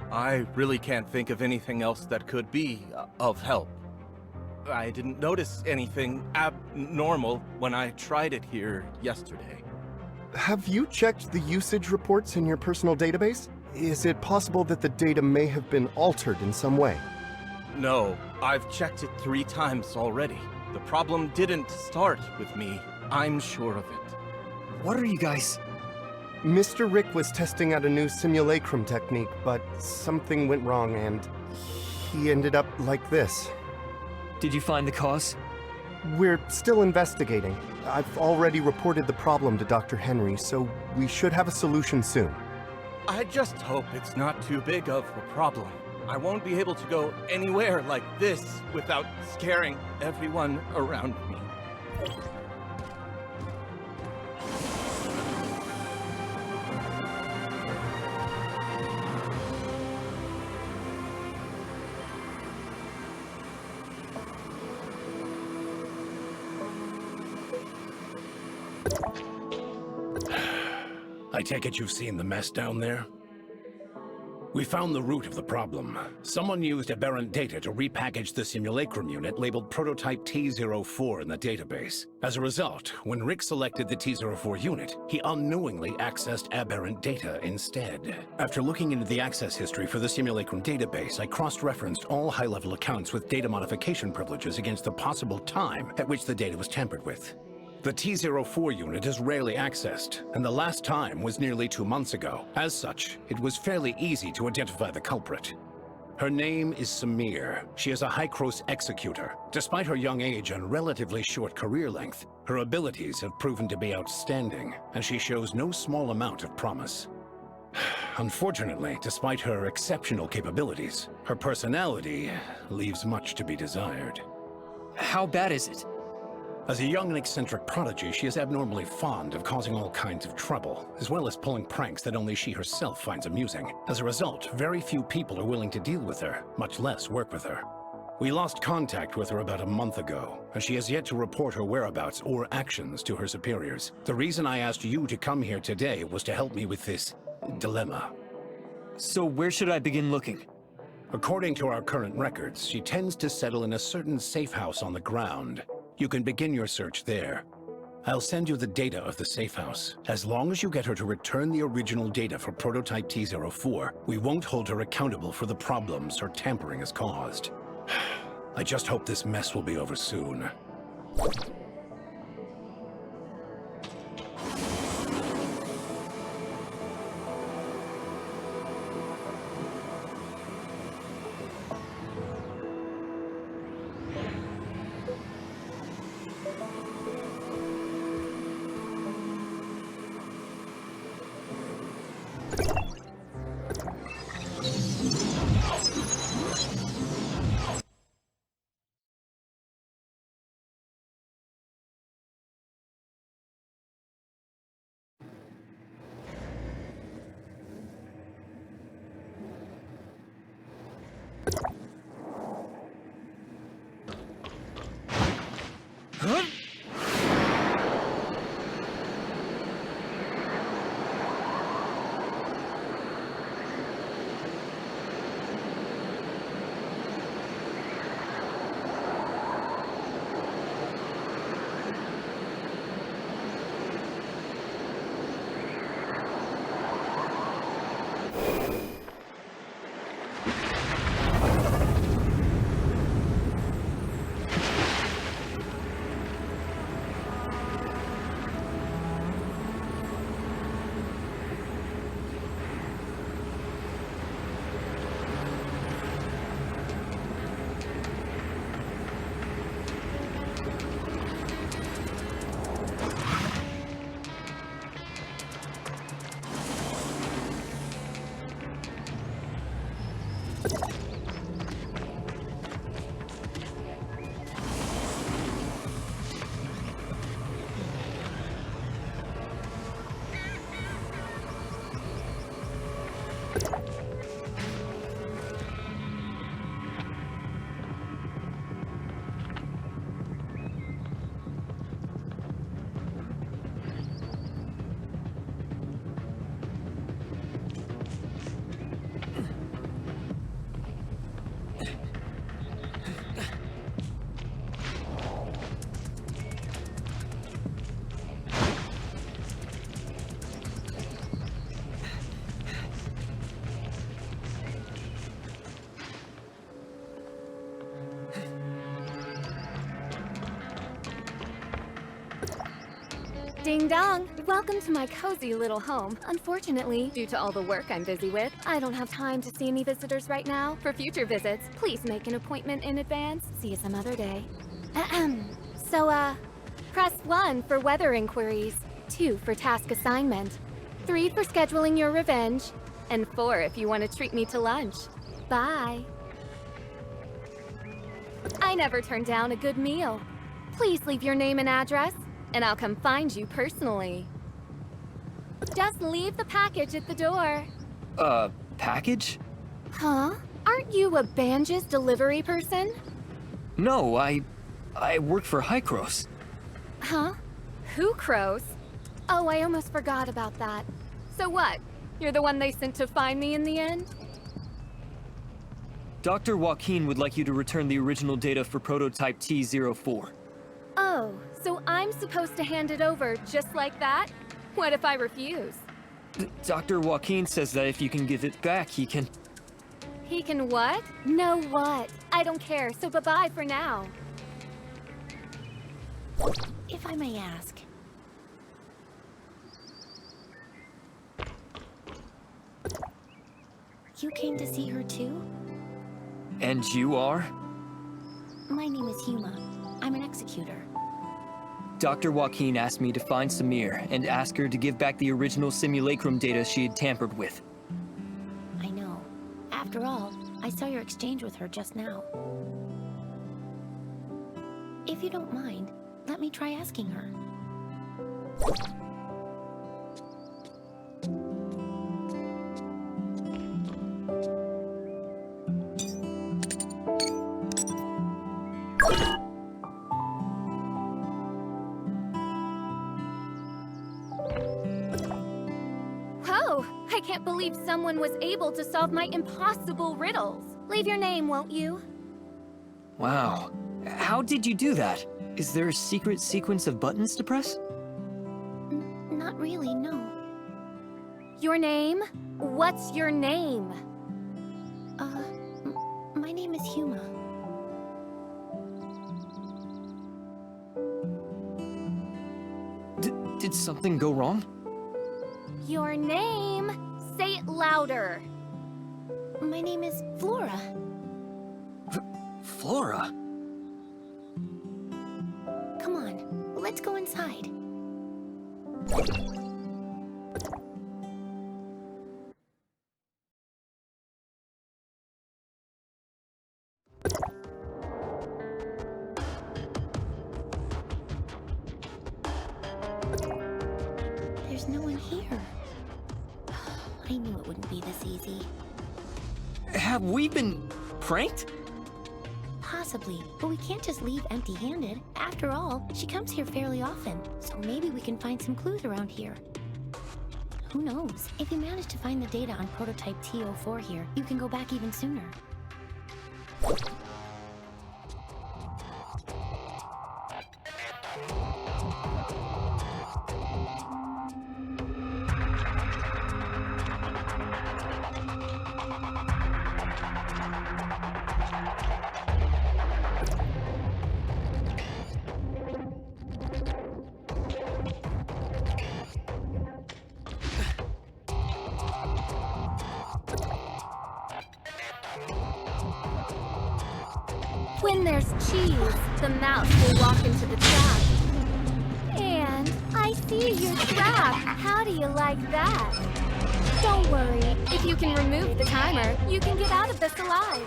I really can't think of anything else that could be of help. I didn't notice anything abnormal when I tried it here yesterday. Have you checked the usage reports in your personal database? Is it possible that the data may have been altered in some way? No, I've checked it 3 times already. The problem didn't start with me. I'm sure of it. What are you guys... Mr. Rick was testing out a new simulacrum technique, but something went wrong and he ended up like this. Did you find the cause? We're still investigating. I've already reported the problem to Dr. Henry, so we should have a solution soon. I just hope it's not too big of a problem. I won't be able to go anywhere like this without scaring everyone around me. I take it you've seen the mess down there? We found the root of the problem. Someone used aberrant data to repackage the simulacrum unit labeled Prototype T04 in the database. As a result, when Rick selected the T04 unit, he unknowingly accessed aberrant data instead. After looking into the access history for the simulacrum database, I cross-referenced all high-level accounts with data modification privileges against the possible time at which the data was tampered with. The T04 unit is rarely accessed, and the last time was nearly 2 months ago. As such, it was fairly easy to identify the culprit. Her name is Samir. She is a High-Cross executor. Despite her young age and relatively short career length, her abilities have proven to be outstanding, and she shows no small amount of promise. Unfortunately, despite her exceptional capabilities, her personality leaves much to be desired. How bad is it? As a young and eccentric prodigy, she is abnormally fond of causing all kinds of trouble, as well as pulling pranks that only she herself finds amusing. As a result, very few people are willing to deal with her, much less work with her. We lost contact with her about a month ago, and she has yet to report her whereabouts or actions to her superiors. The reason I asked you to come here today was to help me with this dilemma. So where should I begin looking? According to our current records, she tends to settle in a certain safe house on the ground. You can begin your search there. I'll send you the data of the safe house. As long as you get her to return the original data for Prototype T04, we won't hold her accountable for the problems her tampering has caused. I just hope this mess will be over soon. Ding dong! Welcome to my cozy little home. Unfortunately, due to all the work I'm busy with, I don't have time to see any visitors right now. For future visits, please make an appointment in advance. See you some other day. Ahem. So, press 1 for weather inquiries, 2 for task assignment, 3 for scheduling your revenge, and 4 if you want to treat me to lunch. Bye. I never turn down a good meal. Please leave your name and address, and I'll come find you personally. Just leave the package at the door. Package? Huh? Aren't you a Banja's delivery person? No, I work for Hycros. Huh? Who crows? Oh, I almost forgot about that. So what? You're the one they sent to find me in the end? Dr. Joaquin would like you to return the original data for prototype T04. Oh, so I'm supposed to hand it over just like that? What if I refuse? Dr. Joaquin says that if you can give it back, he can... He can what? No what? I don't care, so bye-bye for now. If I may ask. You came to see her too? And you are? My name is Huma. I'm an executor. Dr. Joaquin asked me to find Samir and ask her to give back the original simulacrum data she had tampered with. I know. After all, I saw your exchange with her just now. If you don't mind, let me try asking her. I can't believe someone was able to solve my impossible riddles. Leave your name, won't you? Wow. How did you do that? Is there a secret sequence of buttons to press? Not really, no. Your name? What's your name? My name is Huma. Did something go wrong? Your name? Say it louder. My name is Flora. Flora? Come on, let's go inside. There's no one here. I knew it wouldn't be this easy. Have we been pranked? Possibly, but we can't just leave empty-handed. After all, she comes here fairly often, so maybe we can find some clues around here. Who knows? If you manage to find the data on prototype T04 here, you can go back even sooner. When there's cheese, the mouse will walk into the trap. And I see your trap. How do you like that? Don't worry. If you can remove the timer, you can get out of this alive.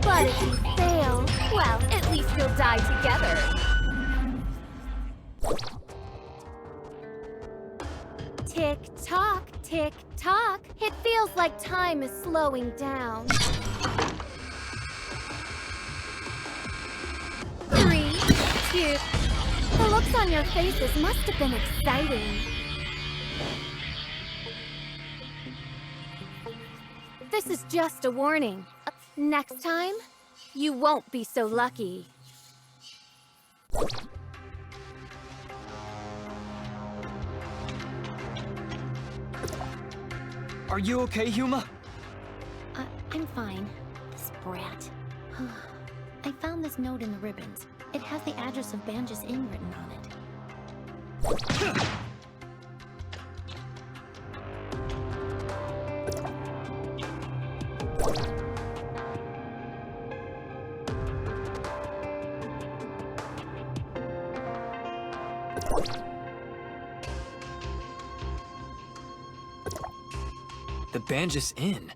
But if you fail, well, at least you'll die together. Tick-tock, tick-tock. It feels like time is slowing down. 3, 2... The looks on your faces must have been exciting. This is just a warning. Next time, you won't be so lucky. Are you okay, Huma? I'm fine. This brat. I found this note in the ribbons. It has the address of Banja's Inn written on it. The Banjus Inn.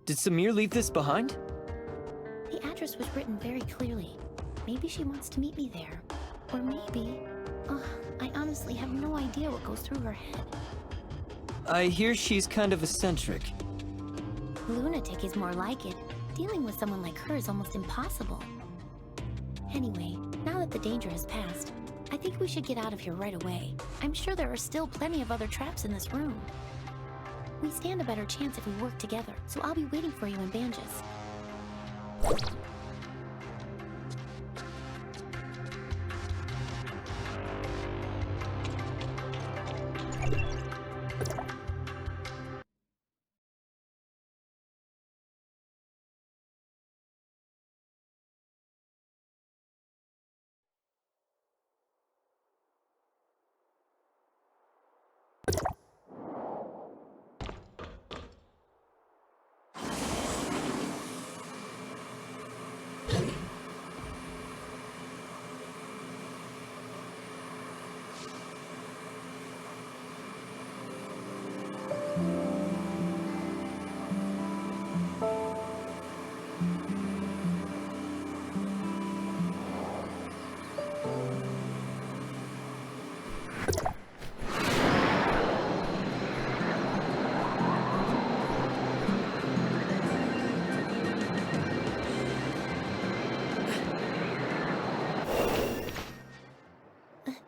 Did Samir leave this behind? The address was written very clearly. Maybe she wants to meet me there. Or maybe... Oh, I honestly have no idea what goes through her head. I hear she's kind of eccentric. Lunatic is more like it. Dealing with someone like her is almost impossible. Anyway, now that the danger has passed, I think we should get out of here right away. I'm sure there are still plenty of other traps in this room. We stand a better chance if we work together, so I'll be waiting for you in Banjus.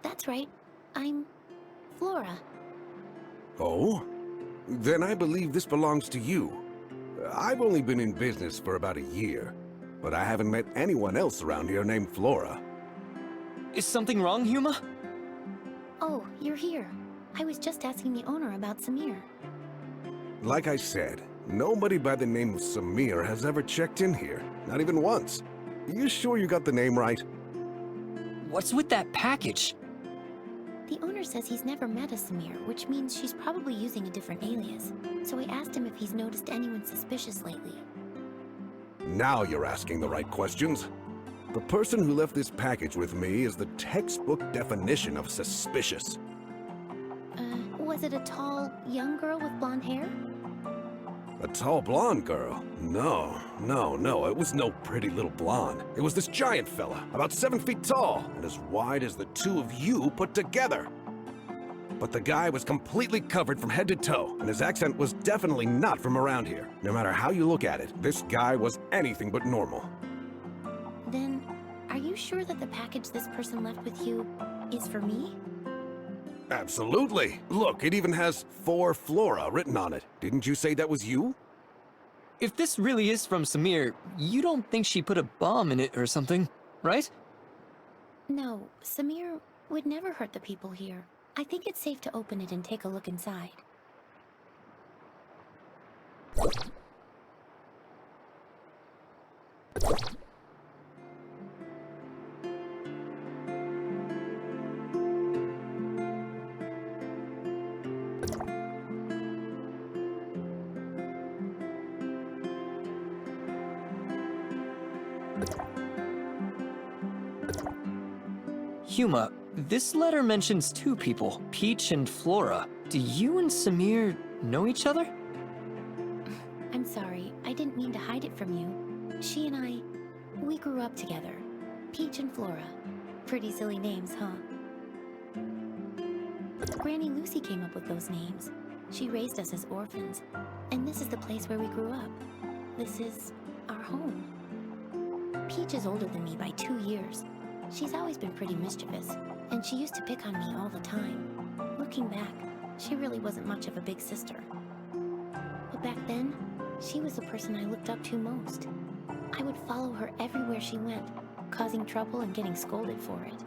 That's right. I'm... Flora. Oh? Then I believe this belongs to you. I've only been in business for about a year, but I haven't met anyone else around here named Flora. Is something wrong, Huma? Oh, you're here. I was just asking the owner about Samir. Like I said, nobody by the name of Samir has ever checked in here. Not even once. You sure you got the name right? What's with that package? The owner says he's never met a Samir, which means she's probably using a different alias. So I asked him if he's noticed anyone suspicious lately. Now you're asking the right questions. The person who left this package with me is the textbook definition of suspicious. Was it a tall, young girl with blonde hair? A tall blonde girl? No. It was no pretty little blonde. It was this giant fella, about 7 feet tall, and as wide as the two of you put together. But the guy was completely covered from head to toe, and his accent was definitely not from around here. No matter how you look at it, this guy was anything but normal. Then, are you sure that the package this person left with you is for me? Absolutely. Look, it even has "For Flora" written on it. Didn't you say that was you? If this really is from Samir, you don't think she put a bomb in it or something, right? No, Samir would never hurt the people here. I think it's safe to open it and take a look inside. Huma, this letter mentions two people, Peach and Flora. Do you and Samir know each other? I'm sorry, I didn't mean to hide it from you. She and we grew up together. Peach and Flora. Pretty silly names, huh? Granny Lucy came up with those names. She raised us as orphans. And this is the place where we grew up. This is our home. Peach is older than me by 2 years. She's always been pretty mischievous, and she used to pick on me all the time. Looking back, she really wasn't much of a big sister. But back then, she was the person I looked up to most. I would follow her everywhere she went, causing trouble and getting scolded for it.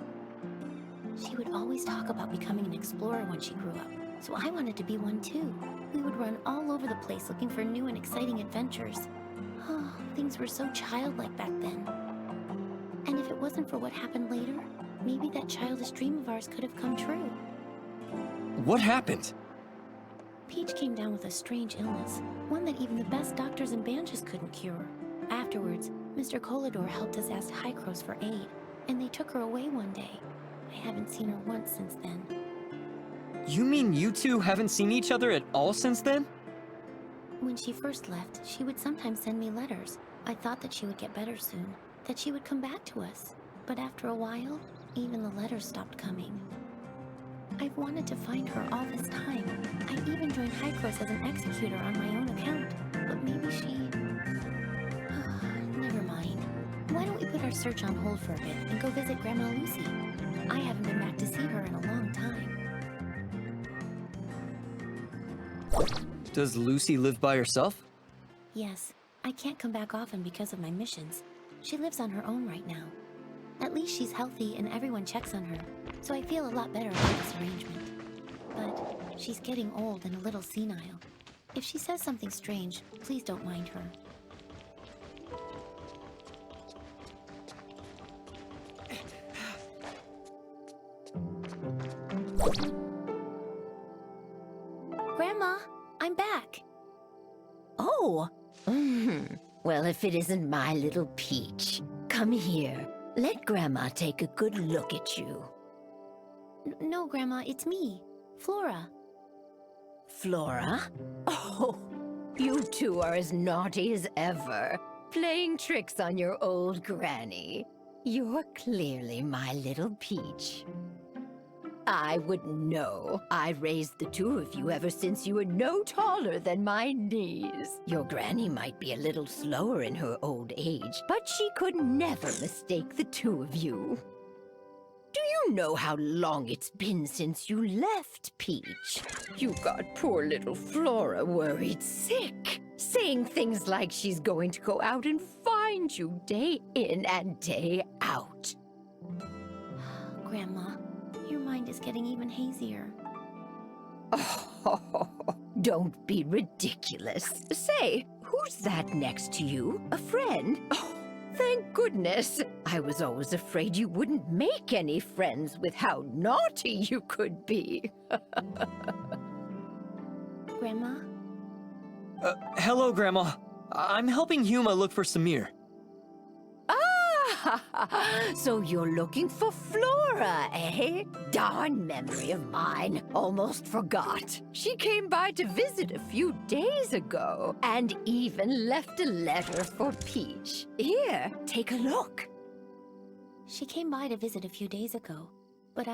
She would always talk about becoming an explorer when she grew up, so I wanted to be one too. We would run all over the place looking for new and exciting adventures. Oh, things were so childlike back then. And if it wasn't for what happened later, maybe that childish dream of ours could have come true. What happened? Peach came down with a strange illness, one that even the best doctors in Banjus couldn't cure. Afterwards, Mr. Kolador helped us ask Hycros for aid, and they took her away one day. I haven't seen her once since then. You mean you two haven't seen each other at all since then? When she first left, she would sometimes send me letters. I thought that she would get better soon, that she would come back to us. But after a while, even the letters stopped coming. I've wanted to find her all this time. I even joined Hykros as an executor on my own account. But maybe she... Never mind. Why don't we put our search on hold for a bit and go visit Grandma Lucy? I haven't been back to see her in a long time. Does Lucy live by herself? Yes, I can't come back often because of my missions. She lives on her own right now. At least she's healthy and everyone checks on her, so I feel a lot better about this arrangement. But she's getting old and a little senile. If she says something strange, please don't mind her. Grandma, I'm back. Oh, well, if it isn't my little Peach. Come here. Let Grandma take a good look at you. No, Grandma, it's me, Flora. Flora? Oh, you two are as naughty as ever, playing tricks on your old granny. You're clearly my little Peach. I wouldn't know. I raised the two of you ever since you were no taller than my knees. Your granny might be a little slower in her old age, but she could never mistake the two of you. Do you know how long it's been since you left, Peach? You got poor little Flora worried sick, saying things like she's going to go out and find you day in and day out. Grandma, your mind is getting even hazier. Oh, don't be ridiculous. Say, who's that next to you? A friend? Oh, thank goodness. I was always afraid you wouldn't make any friends with how naughty you could be. Grandma? Hello, Grandma. I'm helping Huma look for Samir. So you're looking for Flora, eh? Darn memory of mine. Almost forgot. She came by to visit a few days ago, and even left a letter for Peach. Here, take a look. She came by to visit a few days ago, but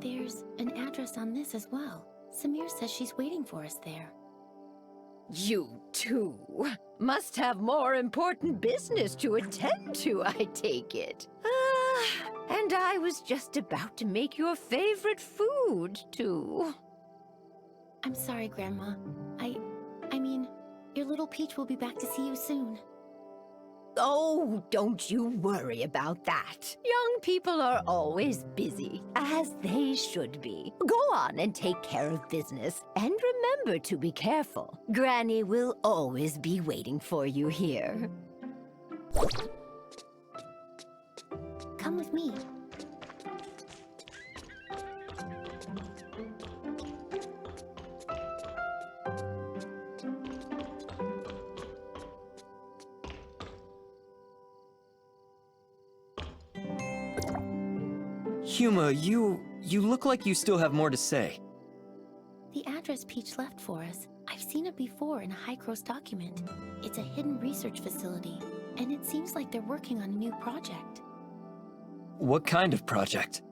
There's an address on this as well. Samir says she's waiting for us there. You two must have more important business to attend to, I take it. And I was just about to make your favorite food, too. I'm sorry, Grandma. I mean, your little Peach will be back to see you soon. Oh, don't you worry about that. Young people are always busy, as they should be. Go on and take care of business, and remember to be careful. Granny will always be waiting for you here. Come with me. Huma, you look like you still have more to say. The address Peach left for us, I've seen it before in a Hykros document. It's a hidden research facility, and it seems like they're working on a new project. What kind of project?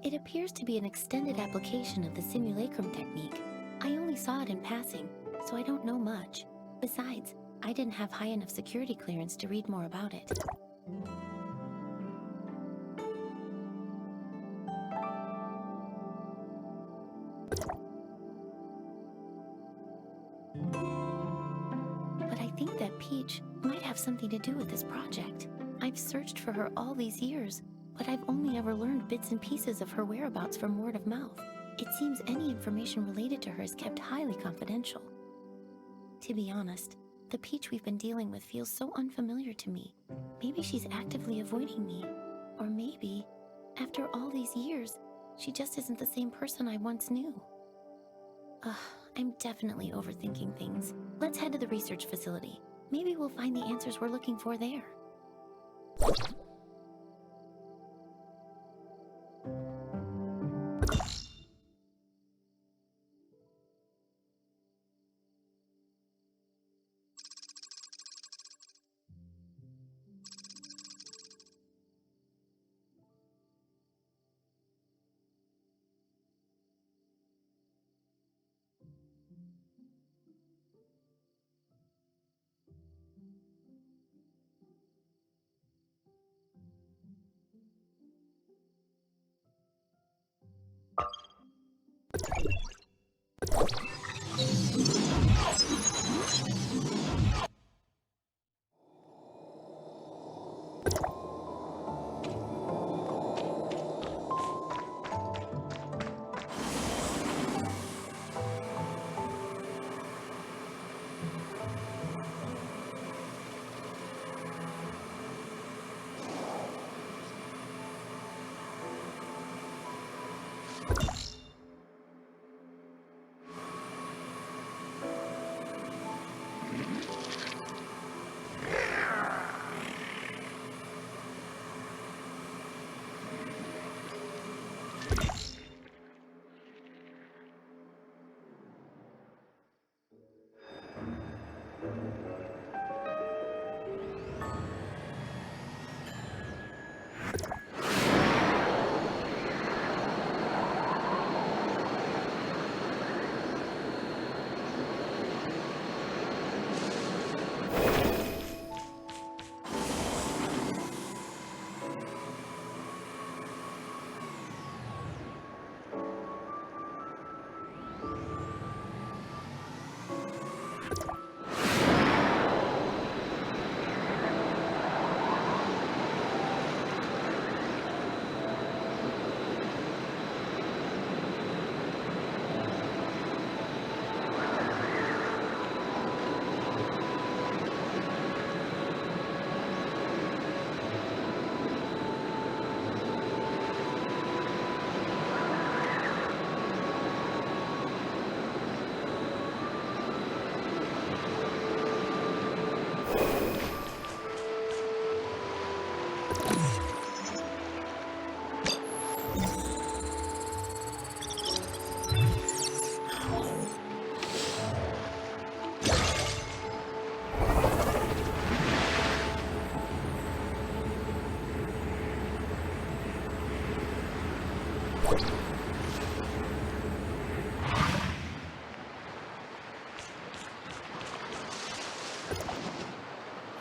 It appears to be an extended application of the simulacrum technique. I only saw it in passing, so I don't know much. Besides, I didn't have high enough security clearance to read more about it. But I think that Peach might have something to do with this project. I've searched for her all these years, but I've only ever learned bits and pieces of her whereabouts from word of mouth. It seems any information related to her is kept highly confidential. To be honest, the Peach we've been dealing with feels so unfamiliar to me. Maybe she's actively avoiding me. Or maybe, after all these years, she just isn't the same person I once knew. I'm definitely overthinking things. Let's head to the research facility. Maybe we'll find the answers we're looking for there.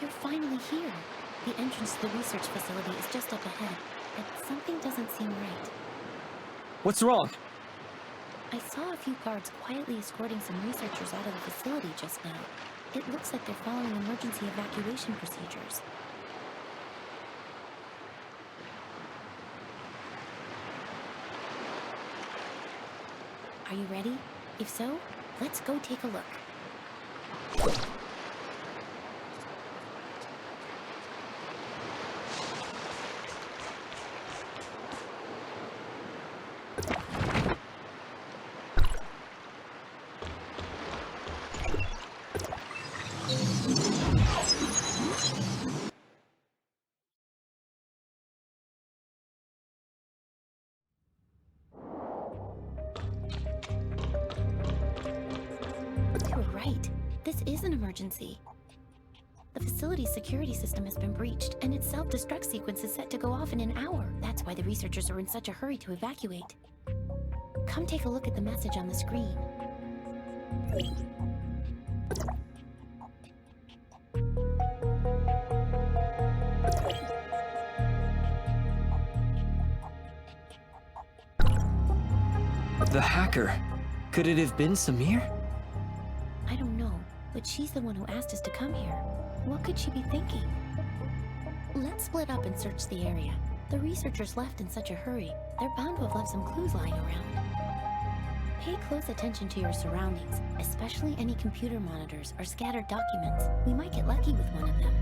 You're finally here. The entrance to the research facility is just up ahead, but something doesn't seem right. What's wrong? I saw a few guards quietly escorting some researchers out of the facility just now. It looks like they're following emergency evacuation procedures. Are you ready? If so, let's go take a look. This is an emergency. The facility's security system has been breached, and its self-destruct sequence is set to go off in an hour. That's why the researchers are in such a hurry to evacuate. Come take a look at the message on the screen. The hacker. Could it have been Samir? I don't know, but she's the one who asked us to come here. What could she be thinking? Let's split up and search the area. The researchers left in such a hurry. They're bound to have left some clues lying around. Pay close attention to your surroundings, especially any computer monitors or scattered documents. We might get lucky with one of them.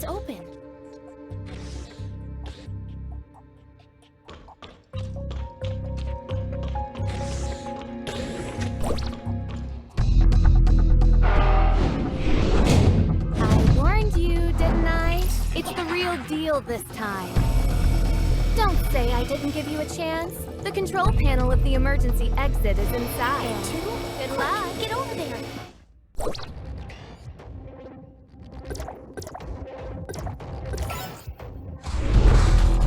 It's open. I warned you, didn't I? It's the real deal this time. Don't say I didn't give you a chance. The control panel of the emergency exit is inside. Good luck. Get over there.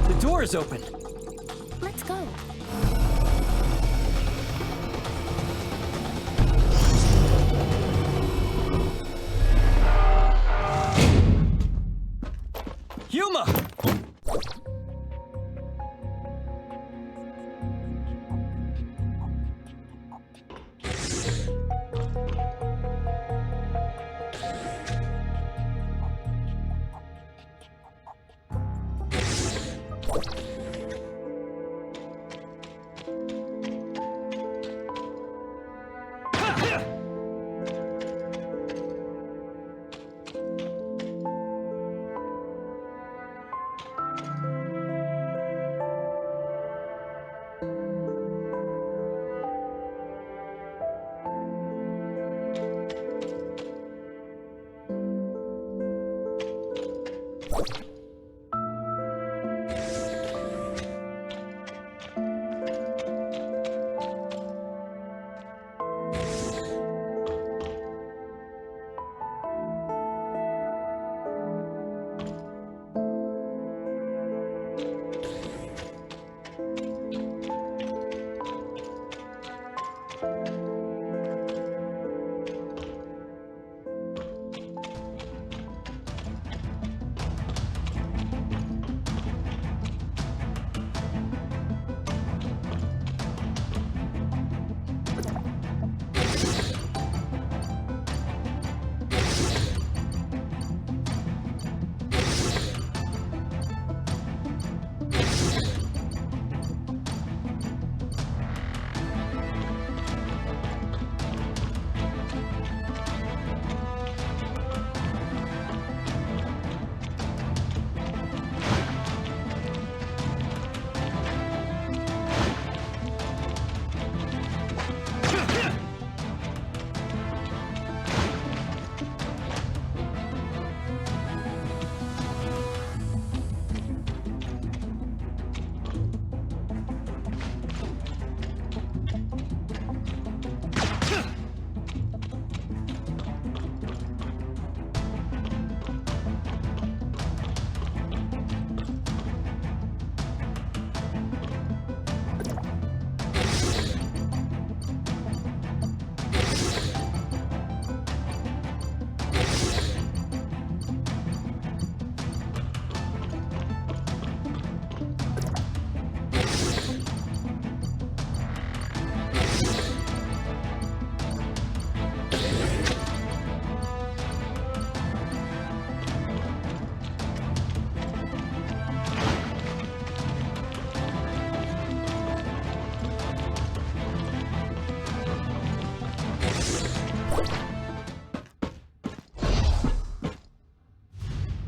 The door is open. Let's go. Yuma!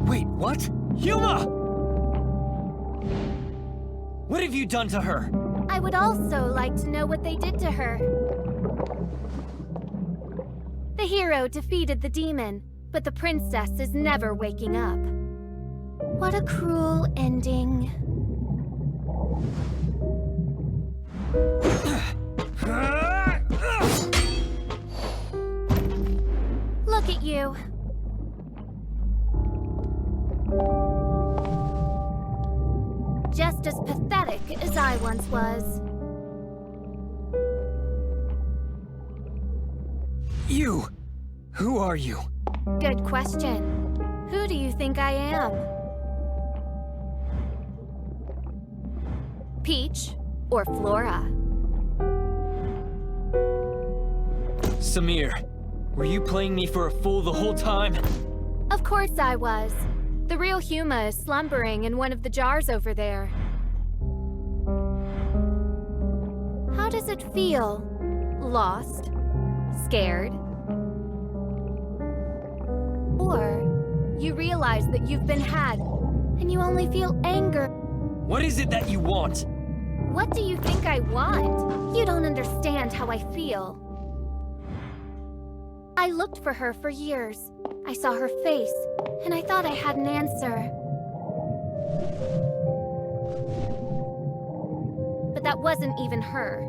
Wait, what? Yuma! What have you done to her? I would also like to know what they did to her. The hero defeated the demon, but the princess is never waking up. What a cruel ending. Look at you. Just as pathetic as I once was. You! Who are you? Good question. Who do you think I am? Peach or Flora? Samir, were you playing me for a fool the whole time? Of course I was. The real Huma is slumbering in one of the jars over there. How does it feel? Lost? Scared? Or You realize that you've been had, and you only feel anger. What is it that you want? What do you think I want? You don't understand how I feel. I looked for her for years. I saw her face, and I thought I had an answer. But that wasn't even her.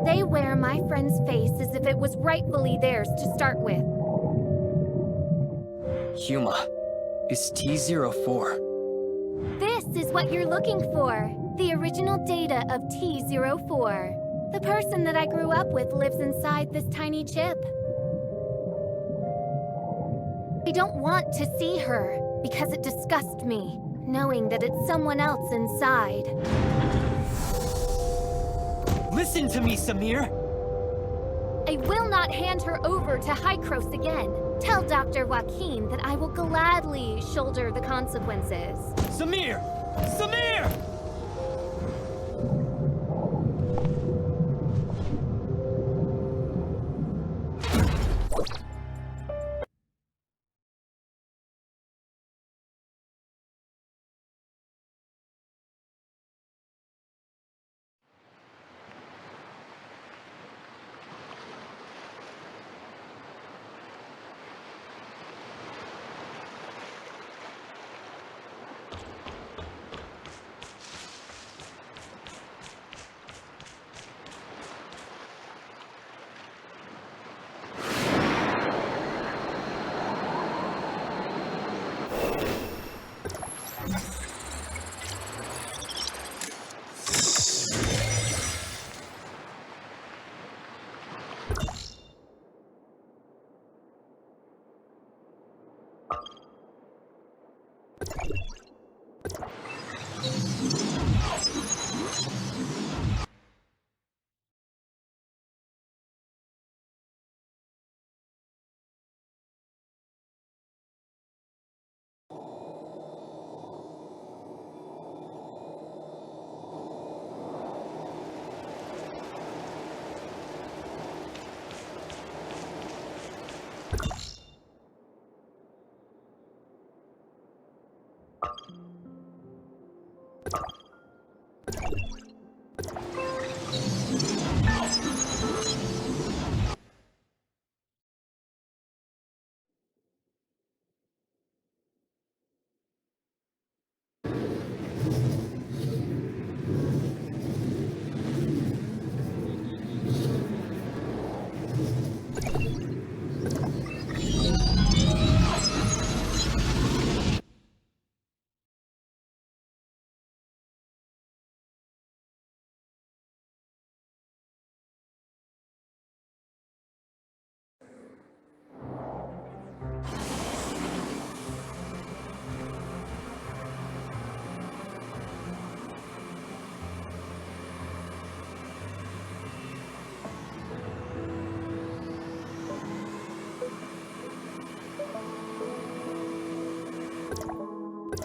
They wear my friend's face as if it was rightfully theirs to start with. Huma, is T04. This is what you're looking for. The original data of T04. The person that I grew up with lives inside this tiny chip. I don't want to see her because it disgusts me, knowing that it's someone else inside. Listen to me, Samir! I will not hand her over to Hykros again. Tell Dr. Joaquin that I will gladly shoulder the consequences. Samir! Samir!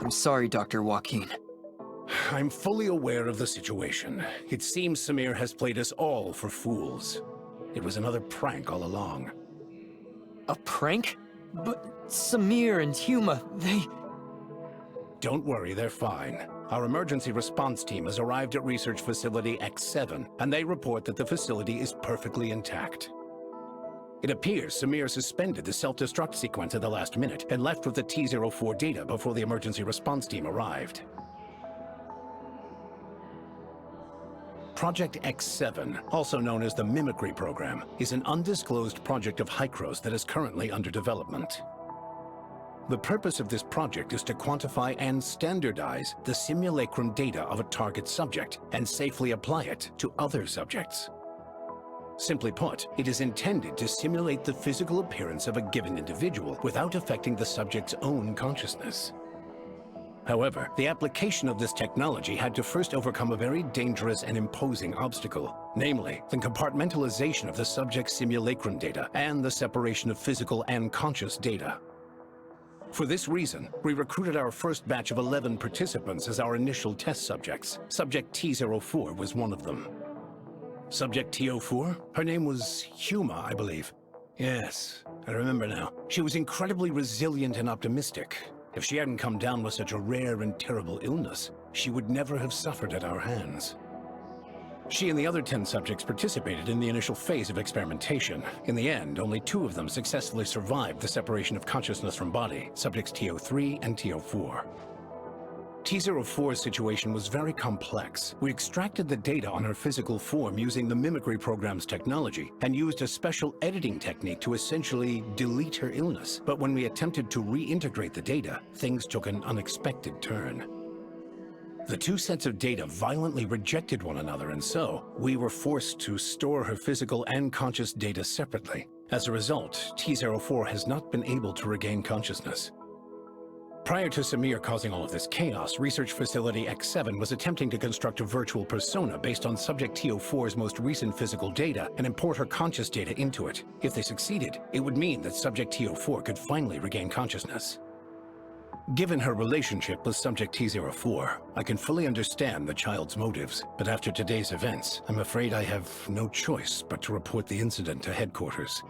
I'm sorry, Dr. Joaquin. I'm fully aware of the situation. It seems Samir has played us all for fools. It was another prank all along. A prank? But Samir and Huma, they... Don't worry, they're fine. Our emergency response team has arrived at Research Facility X7, and they report that the facility is perfectly intact. It appears Samir suspended the self-destruct sequence at the last minute and left with the T04 data before the emergency response team arrived. Project X7, also known as the Mimicry Program, is an undisclosed project of Hykros that is currently under development. The purpose of this project is to quantify and standardize the simulacrum data of a target subject and safely apply it to other subjects. Simply put, it is intended to simulate the physical appearance of a given individual without affecting the subject's own consciousness. However, the application of this technology had to first overcome a very dangerous and imposing obstacle, namely, the compartmentalization of the subject's simulacrum data and the separation of physical and conscious data. For this reason, we recruited our first batch of 11 participants as our initial test subjects. Subject T04 was one of them. Subject T04? Her name was Huma, I believe. Yes, I remember now. She was incredibly resilient and optimistic. If she hadn't come down with such a rare and terrible illness, she would never have suffered at our hands. She and the other 10 subjects participated in the initial phase of experimentation. In the end, only 2 of them successfully survived the separation of consciousness from body, subjects T03 and T04. T04's situation was very complex. We extracted the data on her physical form using the mimicry program's technology and used a special editing technique to essentially delete her illness. But when we attempted to reintegrate the data, things took an unexpected turn. The 2 sets of data violently rejected one another, and so we were forced to store her physical and conscious data separately. As a result, T04 has not been able to regain consciousness. Prior to Samir causing all of this chaos, Research Facility X7 was attempting to construct a virtual persona based on Subject T04's most recent physical data and import her conscious data into it. If they succeeded, it would mean that Subject T04 could finally regain consciousness. Given her relationship with Subject T04, I can fully understand the child's motives, but after today's events, I'm afraid I have no choice but to report the incident to headquarters.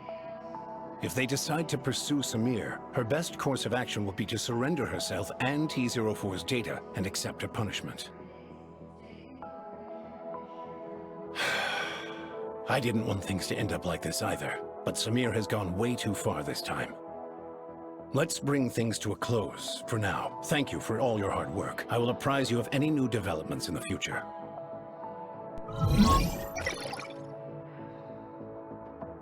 If they decide to pursue Samir, her best course of action will be to surrender herself and T04's data and accept her punishment. I didn't want things to end up like this either, but Samir has gone way too far this time. Let's bring things to a close for now. Thank you for all your hard work. I will apprise you of any new developments in the future.